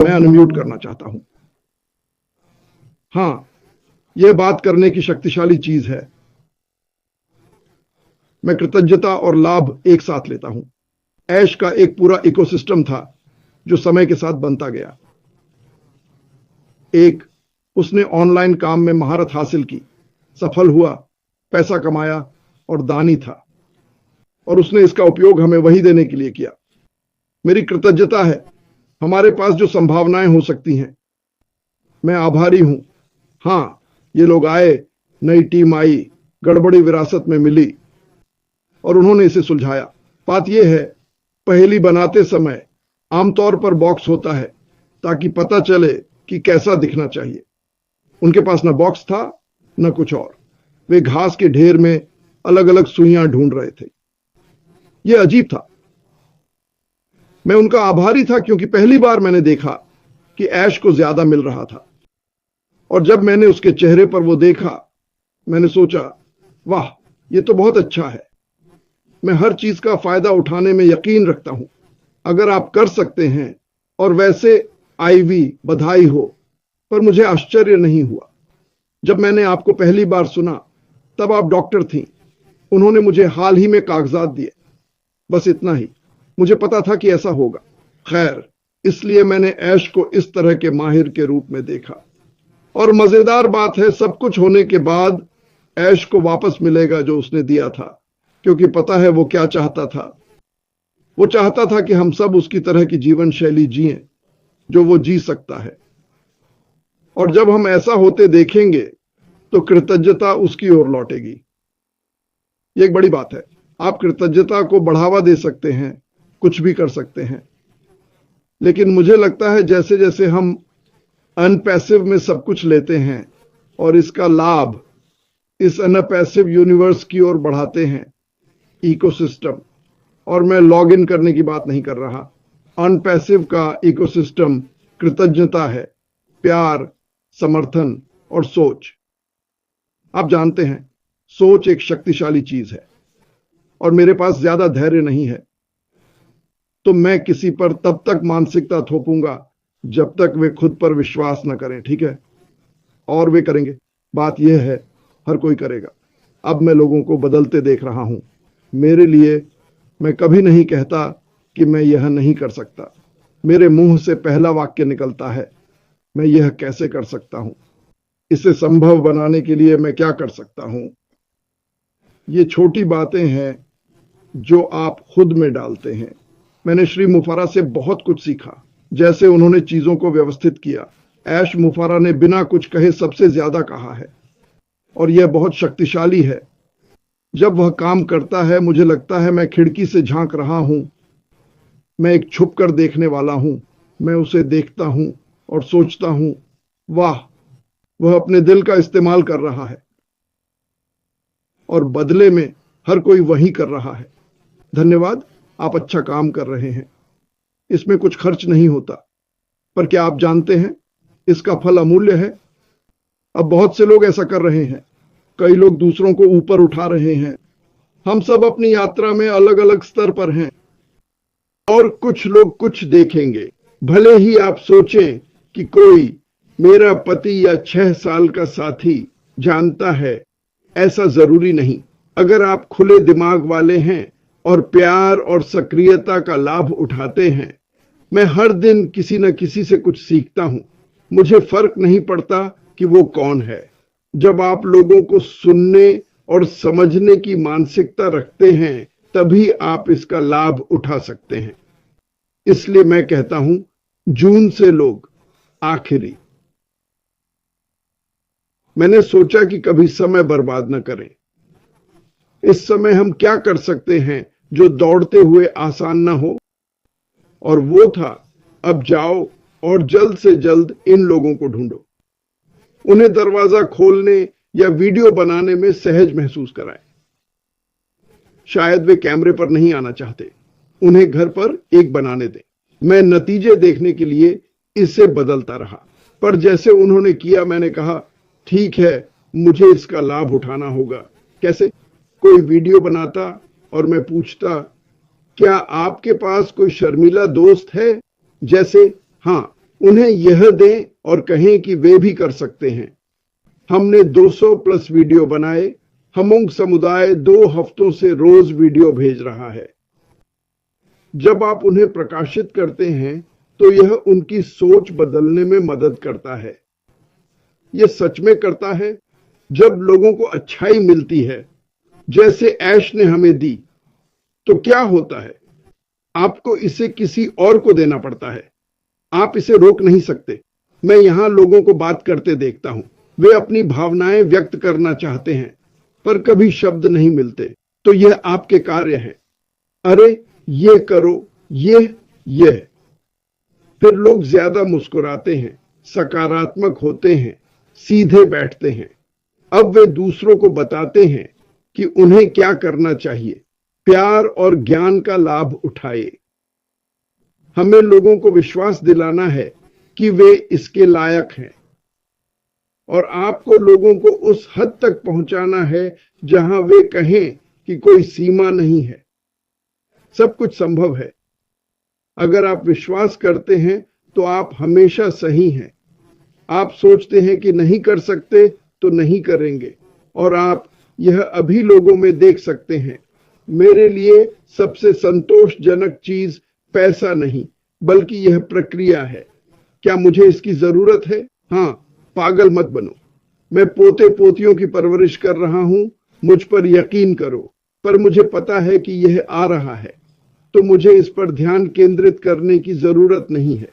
मैं अनम्यूट करना चाहता हूं। हां, यह बात करने की शक्तिशाली चीज है। मैं कृतज्ञता और लाभ एक साथ लेता हूं। ऐश का एक पूरा इकोसिस्टम था जो समय के साथ बनता गया। एक, उसने ऑनलाइन काम में महारत हासिल की, सफल हुआ, पैसा कमाया और दानी था, और उसने इसका उपयोग हमें वही देने के लिए किया। मेरी कृतज्ञता है हमारे पास जो संभावनाएं हो सकती हैं। मैं आभारी हूं। हां, ये लोग आए, नई टीम आई, गड़बड़ी विरासत में मिली और उन्होंने इसे सुलझाया। बात यह है, पहेली बनाते समय आमतौर पर बॉक्स होता है ताकि पता चले कि कैसा दिखना चाहिए। उनके पास न बॉक्स था न कुछ और। वे घास के ढेर में अलग अलग सुइयां ढूंढ रहे थे। यह अजीब था। मैं उनका आभारी था क्योंकि पहली बार मैंने देखा कि ऐश को ज्यादा मिल रहा था, और जब मैंने उसके चेहरे पर वो देखा, मैंने सोचा, वाह, ये तो बहुत अच्छा है। मैं हर चीज का फायदा उठाने में यकीन रखता हूं। अगर आप कर सकते हैं, और वैसे आईवी, बधाई हो। पर मुझे आश्चर्य नहीं हुआ। जब मैंने आपको पहली बार सुना तब आप डॉक्टर थीं। उन्होंने मुझे हाल ही में कागजात दिए, बस इतना ही। मुझे पता था कि ऐसा होगा। खैर, इसलिए मैंने ऐश को इस तरह के माहिर के रूप में देखा। और मजेदार बात है, सब कुछ होने के बाद ऐश को वापस मिलेगा जो उसने दिया था, क्योंकि पता है वो क्या चाहता था। वो चाहता था कि हम सब उसकी तरह की जीवन शैली जिएं जो वो जी सकता है। और जब हम ऐसा होते देखेंगे तो कृतज्ञता उसकी ओर लौटेगी। ये एक बड़ी बात है। आप कृतज्ञता को बढ़ावा दे सकते हैं, कुछ भी कर सकते हैं, लेकिन मुझे लगता है जैसे जैसे हम अनपैसिव में सब कुछ लेते हैं और इसका लाभ इस अनपैसिव यूनिवर्स की ओर बढ़ाते हैं, इकोसिस्टम, और मैं लॉग इन करने की बात नहीं कर रहा। अनपैसिव का इकोसिस्टम कृतज्ञता है, प्यार, समर्थन और सोच। आप जानते हैं, सोच एक शक्तिशाली चीज है, और मेरे पास ज्यादा धैर्य नहीं है, तो मैं किसी पर तब तक मानसिकता थोपूंगा जब तक वे खुद पर विश्वास न करें, ठीक है? और वे करेंगे। बात यह है, हर कोई करेगा। अब मैं लोगों को बदलते देख रहा हूं। मेरे लिए, मैं कभी नहीं कहता कि मैं यह नहीं कर सकता। मेरे मुंह से पहला वाक्य निकलता है, मैं यह कैसे कर सकता हूं? इसे संभव बनाने के लिए मैं क्या कर सकता हूं? ये छोटी बातें हैं जो आप खुद में डालते हैं। मैंने श्री मुफारा से बहुत कुछ सीखा, जैसे उन्होंने चीजों को व्यवस्थित किया। ऐश मुफारा ने बिना कुछ कहे सबसे ज्यादा कहा है, और यह बहुत शक्तिशाली है। जब वह काम करता है, मुझे लगता है मैं खिड़की से झांक रहा हूं। मैं एक छुप कर देखने वाला हूं। मैं उसे देखता हूं और सोचता हूं, वाह, वह अपने दिल का इस्तेमाल कर रहा है, और बदले में हर कोई वही कर रहा है। धन्यवाद, आप अच्छा काम कर रहे हैं। इसमें कुछ खर्च नहीं होता, पर क्या आप जानते हैं, इसका फल अमूल्य है। अब बहुत से लोग ऐसा कर रहे हैं। कई लोग दूसरों को ऊपर उठा रहे हैं। हम सब अपनी यात्रा में अलग अलग स्तर पर हैं, और कुछ लोग कुछ देखेंगे। भले ही आप सोचें कि कोई मेरा पति या 6 साल का साथी जानता है, ऐसा जरूरी नहीं। अगर आप खुले दिमाग वाले हैं और प्यार और सक्रियता का लाभ उठाते हैं, मैं हर दिन किसी न किसी से कुछ सीखता हूं। मुझे फर्क नहीं पड़ता कि वो कौन है। जब आप लोगों को सुनने और समझने की मानसिकता रखते हैं, तभी आप इसका लाभ उठा सकते हैं। इसलिए मैं कहता हूं, जून से लोग आखिरी। मैंने सोचा कि कभी समय बर्बाद न करें। इस समय हम क्या कर सकते हैं जो दौड़ते हुए आसान ना हो? और वो था, अब जाओ और जल्द से जल्द इन लोगों को ढूंढो। उन्हें दरवाजा खोलने या वीडियो बनाने में सहज महसूस कराएं। शायद वे कैमरे पर नहीं आना चाहते, उन्हें घर पर एक बनाने दें। मैं नतीजे देखने के लिए इसे बदलता रहा, पर जैसे उन्होंने किया, मैंने कहा, ठीक है, मुझे इसका लाभ उठाना होगा। कैसे? कोई वीडियो बनाता और मैं पूछता, क्या आपके पास कोई शर्मीला दोस्त है? जैसे, हाँ, उन्हें यह दें और कहें कि वे भी कर सकते हैं। हमने 200 प्लस वीडियो बनाए। हमुंग समुदाय 2 हफ्तों से रोज वीडियो भेज रहा है। जब आप उन्हें प्रकाशित करते हैं तो यह उनकी सोच बदलने में मदद करता है। यह सच में करता है। जब लोगों को अच्छाई मिलती है, जैसे ऐश ने हमें दी, तो क्या होता है? आपको इसे किसी और को देना पड़ता है। आप इसे रोक नहीं सकते। मैं यहां लोगों को बात करते देखता हूं। वे अपनी भावनाएं व्यक्त करना चाहते हैं, पर कभी शब्द नहीं मिलते। तो यह आपके कार्य है। अरे ये करो, ये। फिर लोग ज्यादा मुस्कुराते हैं, सकारात्मक होते हैं, सीधे बैठते हैं। अब वे दूसरों को बताते हैं कि उन्हें क्या करना चाहिए। प्यार और ज्ञान का लाभ उठाए। हमें लोगों को विश्वास दिलाना है कि वे इसके लायक हैं, और आपको लोगों को उस हद तक पहुंचाना है जहां वे कहें कि कोई सीमा नहीं है। सब कुछ संभव है। अगर आप विश्वास करते हैं तो आप हमेशा सही हैं। आप सोचते हैं कि नहीं कर सकते तो नहीं करेंगे, और आप यह अभी लोगों में देख सकते हैं। मेरे लिए सबसे संतोषजनक चीज पैसा नहीं, बल्कि यह प्रक्रिया है। क्या मुझे इसकी जरूरत है? हाँ, पागल मत बनो। मैं पोते पोतियों की परवरिश कर रहा हूं, मुझ पर यकीन करो। पर मुझे पता है कि यह आ रहा है, तो मुझे इस पर ध्यान केंद्रित करने की जरूरत नहीं है।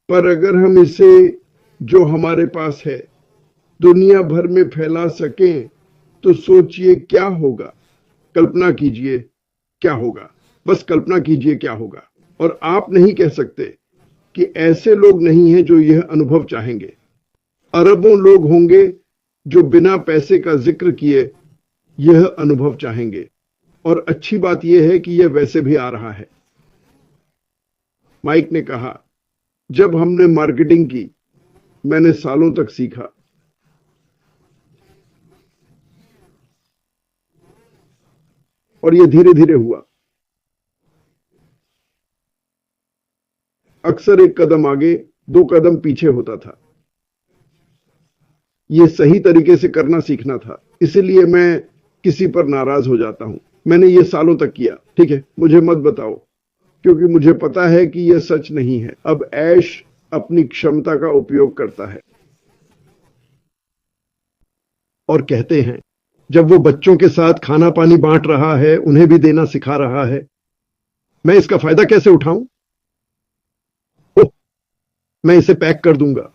पर अगर हम इसे, जो हमारे पास है, दुनिया भर में फैला सकें, तो सोचिए क्या होगा। कल्पना कीजिए क्या होगा। बस कल्पना कीजिए क्या होगा। और आप नहीं कह सकते कि ऐसे लोग नहीं हैं जो यह अनुभव चाहेंगे। अरबों लोग होंगे जो बिना पैसे का जिक्र किए यह अनुभव चाहेंगे। और अच्छी बात यह है कि यह वैसे भी आ रहा है। माइक ने कहा, जब हमने मार्केटिंग की, मैंने सालों तक सीखा। और यह धीरे धीरे हुआ। अक्सर एक कदम आगे, 2 कदम पीछे होता था। यह सही तरीके से करना सीखना था। इसलिए मैं किसी पर नाराज हो जाता हूं। मैंने ये सालों तक किया। ठीक है, मुझे मत बताओ, क्योंकि मुझे पता है कि यह सच नहीं है। अब ऐश अपनी क्षमता का उपयोग करता है। और कहते हैं, जब वो बच्चों के साथ खाना पानी बांट रहा है, उन्हें भी देना सिखा रहा है, मैं इसका फायदा कैसे उठाऊं? ओह, मैं इसे पैक कर दूंगा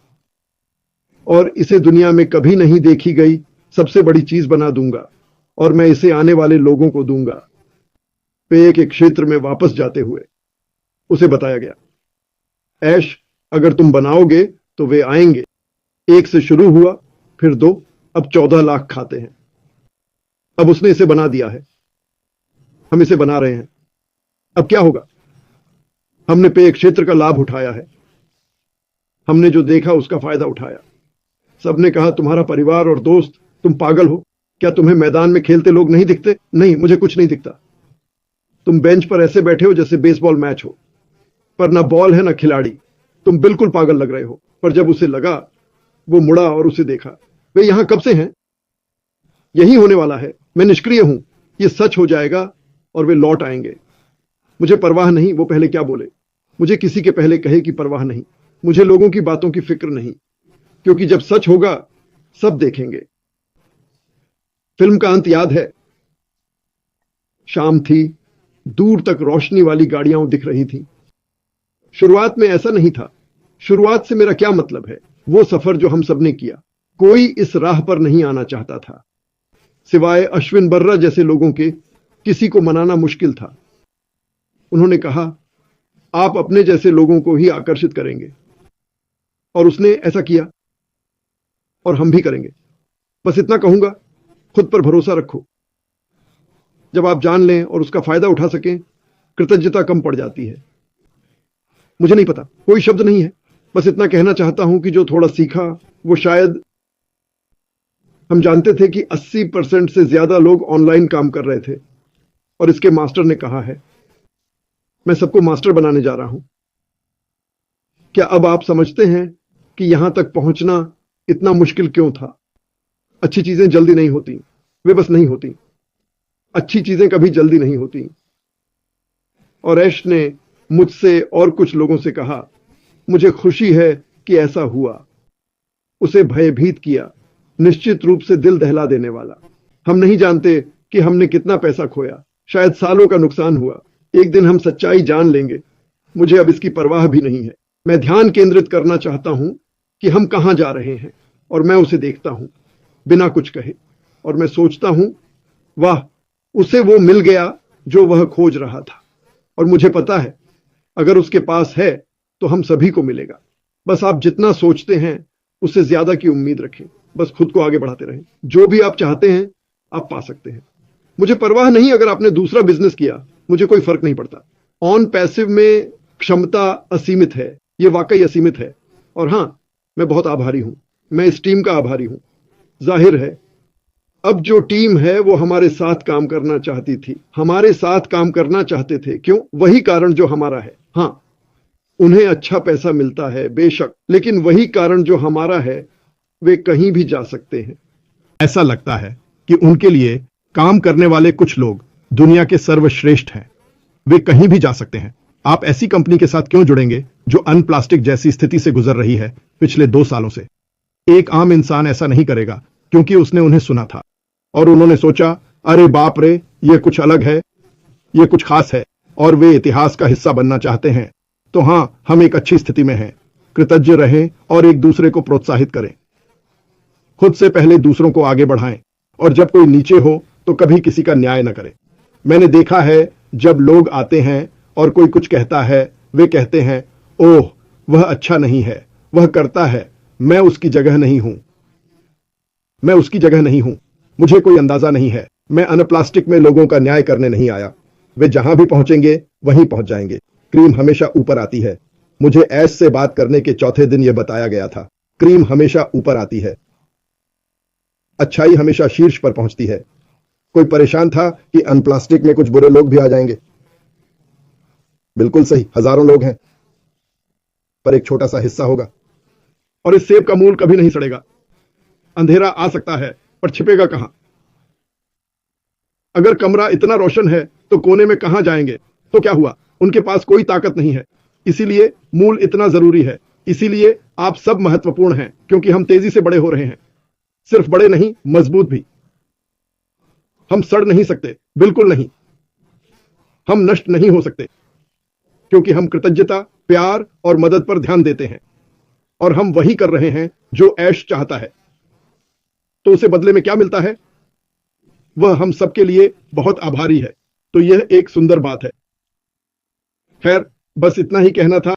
और इसे दुनिया में कभी नहीं देखी गई सबसे बड़ी चीज बना दूंगा, और मैं इसे आने वाले लोगों को दूंगा। पेय के क्षेत्र में वापस जाते हुए उसे बताया गया, ऐश, अगर तुम बनाओगे तो वे आएंगे। 1 से शुरू हुआ, फिर 2, अब 14 लाख खाते हैं। अब उसने इसे बना दिया है। हम इसे बना रहे हैं। अब क्या होगा? हमने पेय क्षेत्र का लाभ उठाया है। हमने जो देखा उसका फायदा उठाया। सबने कहा, तुम्हारा परिवार और दोस्त, तुम पागल हो। क्या तुम्हें मैदान में खेलते लोग नहीं दिखते? नहीं, मुझे कुछ नहीं दिखता। तुम बेंच पर ऐसे बैठे हो जैसे बेसबॉल मैच हो, पर ना बॉल है ना खिलाड़ी। तुम बिल्कुल पागल लग रहे हो। पर जब उसे लगा, वो मुड़ा और उसे देखा। वे यहां कब से हैं? यही होने वाला है। मैं निष्क्रिय हूं। ये सच हो जाएगा और वे लौट आएंगे। मुझे परवाह नहीं वो पहले क्या बोले। मुझे किसी के पहले कहे कि परवाह नहीं। मुझे लोगों की बातों की फिक्र नहीं, क्योंकि जब सच होगा सब देखेंगे। फिल्म का अंत याद है? शाम थी, दूर तक रोशनी वाली गाड़ियां दिख रही थी। शुरुआत में ऐसा नहीं था। शुरुआत से मेरा क्या मतलब है? वो सफर जो हम सबने किया। कोई इस राह पर नहीं आना चाहता था, सिवाय अश्विन बर्रा जैसे लोगों के। किसी को मनाना मुश्किल था। उन्होंने कहा, आप अपने जैसे लोगों को ही आकर्षित करेंगे। और उसने ऐसा किया, और हम भी करेंगे। बस इतना कहूंगा, खुद पर भरोसा रखो। जब आप जान लें और उसका फायदा उठा सकें, कृतज्ञता कम पड़ जाती है। मुझे नहीं पता, कोई शब्द नहीं है। बस इतना कहना चाहता हूं कि जो थोड़ा सीखा, वो शायद, हम जानते थे कि 80% से ज्यादा लोग ऑनलाइन काम कर रहे थे, और इसके मास्टर ने कहा है, मैं सबको मास्टर बनाने जा रहा हूं। क्या अब आप समझते हैं कि यहां तक पहुंचना इतना मुश्किल क्यों था? अच्छी चीजें जल्दी नहीं होती, वे बस नहीं होती। अच्छी चीजें कभी जल्दी नहीं होती। और ऐश ने मुझसे और कुछ लोगों से कहा, मुझे खुशी है कि ऐसा हुआ। उसे भयभीत किया, निश्चित रूप से दिल दहला देने वाला। हम नहीं जानते कि हमने कितना पैसा खोया, शायद सालों का नुकसान हुआ। एक दिन हम सच्चाई जान लेंगे। मुझे अब इसकी परवाह भी नहीं है। मैं ध्यान केंद्रित करना चाहता हूं कि हम कहां जा रहे हैं, और मैं उसे देखता हूं बिना कुछ कहे, और मैं सोचता हूं, वाह, उसे वो मिल गया जो वह खोज रहा था। और मुझे पता है, अगर उसके पास है तो हम सभी को मिलेगा। बस आप जितना सोचते हैं उससे ज्यादा की उम्मीद रखें। बस खुद को आगे बढ़ाते रहें। जो भी आप चाहते हैं आप पा सकते हैं। मुझे परवाह नहीं अगर आपने दूसरा बिजनेस किया, मुझे कोई फर्क नहीं पड़ता। ऑन पैसिव में क्षमता असीमित है, यह वाकई असीमित है। और हां, मैं बहुत आभारी हूं। मैं इस टीम का आभारी हूं। जाहिर है अब जो टीम है वो हमारे साथ काम करना चाहती थी, हमारे साथ काम करना चाहते थे। क्यों? वही कारण जो हमारा है। हां, उन्हें अच्छा पैसा मिलता है बेशक, लेकिन वही कारण जो हमारा है, वे कहीं भी जा सकते हैं। ऐसा लगता है कि उनके लिए काम करने वाले कुछ लोग दुनिया के सर्वश्रेष्ठ हैं। वे कहीं भी जा सकते हैं। आप ऐसी कंपनी के साथ क्यों जुड़ेंगे जो अनप्लास्टिक जैसी स्थिति से गुजर रही है पिछले 2 सालों से? एक आम इंसान ऐसा नहीं करेगा, क्योंकि उसने उन्हें सुना था और उन्होंने सोचा, अरे बाप रे, ये कुछ अलग है, ये कुछ खास है, और वे इतिहास का हिस्सा बनना चाहते हैं। तो हां, हम एक अच्छी स्थिति में हैं। कृतज्ञ रहें और एक दूसरे को प्रोत्साहित करें। खुद से पहले दूसरों को आगे बढ़ाएं, और जब कोई नीचे हो तो कभी किसी का न्याय न करें। मैंने देखा है, जब लोग आते हैं और कोई कुछ कहता है, वे कहते हैं, ओह, वह अच्छा नहीं है, वह करता है, मैं उसकी जगह नहीं हूं, मैं उसकी जगह नहीं हूं, मुझे कोई अंदाजा नहीं है। मैं अनप्लास्टिक में लोगों का न्याय करने नहीं आया। वे जहां भी पहुंचेंगे वहीं पहुंच जाएंगे। क्रीम हमेशा ऊपर आती है। मुझे ऐश से बात करने के चौथे दिन यह बताया गया था। क्रीम हमेशा ऊपर आती है। अच्छाई हमेशा शीर्ष पर पहुंचती है। कोई परेशान था कि अनप्लास्टिक में कुछ बुरे लोग भी आ जाएंगे। बिल्कुल सही, हजारों लोग हैं, पर एक छोटा सा हिस्सा होगा। और इस सेब का मूल कभी नहीं सड़ेगा। अंधेरा आ सकता है, पर छिपेगा कहां? अगर कमरा इतना रोशन है तो कोने में कहां जाएंगे? तो क्या हुआ? उनके पास कोई ताकत नहीं है। इसीलिए मूल इतना जरूरी है। इसीलिए आप सब महत्वपूर्ण हैं, क्योंकि हम तेजी से बड़े हो रहे हैं। सिर्फ बड़े नहीं, मजबूत भी। हम सड़ नहीं सकते, बिल्कुल नहीं। हम नष्ट नहीं हो सकते, क्योंकि हम कृतज्ञता, प्यार और मदद पर ध्यान देते हैं। और हम वही कर रहे हैं जो ऐश चाहता है। तो उसे बदले में क्या मिलता है? वह हम सबके लिए बहुत आभारी है। तो यह एक सुंदर बात है। खैर, बस इतना ही कहना था।